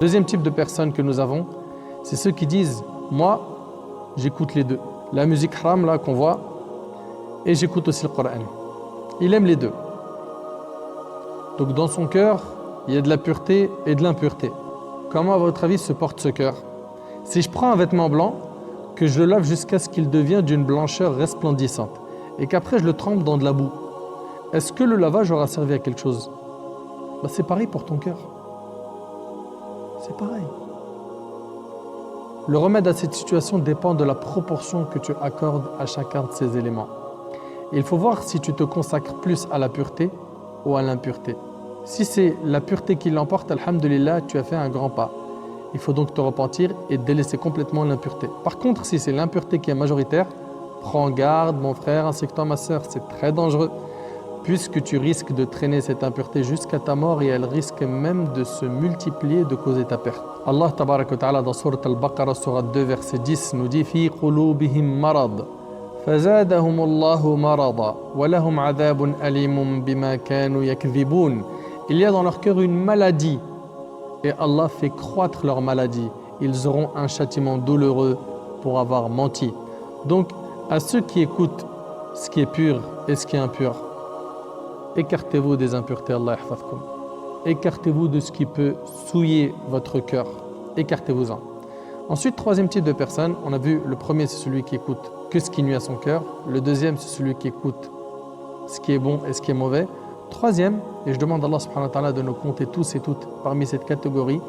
Deuxième type de personnes que nous avons, c'est ceux qui disent « Moi, j'écoute les deux. La musique haram là qu'on voit, et j'écoute aussi le Coran. » Il aime les deux. Donc dans son cœur, il y a de la pureté et de l'impureté. Comment à votre avis se porte ce cœur? Si je prends un vêtement blanc, que je le lave jusqu'à ce qu'il devienne d'une blancheur resplendissante, et qu'après je le trempe dans de la boue, est-ce que le lavage aura servi à quelque chose? C'est pareil pour ton cœur. C'est pareil. Le remède à cette situation dépend de la proportion que tu accordes à chacun de ces éléments. Il faut voir si tu te consacres plus à la pureté ou à l'impureté. Si c'est la pureté qui l'emporte, alhamdulillah, tu as fait un grand pas. Il faut donc te repentir et délaisser complètement l'impureté. Par contre, si c'est l'impureté qui est majoritaire, prends garde, mon frère, ainsi que toi, ma sœur, c'est très dangereux, puisque tu risques de traîner cette impureté jusqu'à ta mort et elle risque même de se multiplier, de causer ta perte. Allah tabaraka wa ta'ala dans Sourate Al-Baqarah, Sourate 2, verset 10, nous dit « Fi qulubihim marad, fazadahum Allahu marada, wa lahum adhabun alimun bima kanu yakdhibun » Il y a dans leur cœur une maladie et Allah fait croître leur maladie. Ils auront un châtiment douloureux pour avoir menti. Donc, à ceux qui écoutent ce qui est pur et ce qui est impur, écartez-vous des impuretés, Allah yahfazkoum. Écartez-vous de ce qui peut souiller votre cœur. Écartez-vous-en. Ensuite, troisième type de personne, on a vu le premier, c'est celui qui écoute que ce qui nuit à son cœur. Le deuxième, c'est celui qui écoute ce qui est bon et ce qui est mauvais. Troisième, et je demande à Allah subhanahu wa ta'ala de nous compter tous et toutes parmi cette catégorie,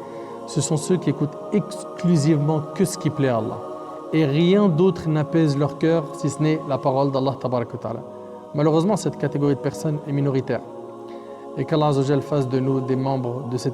ce sont ceux qui écoutent exclusivement que ce qui plaît à Allah. Et rien d'autre n'apaise leur cœur si ce n'est la parole d'Allah tabaraka wa ta'ala. Malheureusement, cette catégorie de personnes est minoritaire. Et qu'Allah Azza wa Jal fasse de nous des membres de cette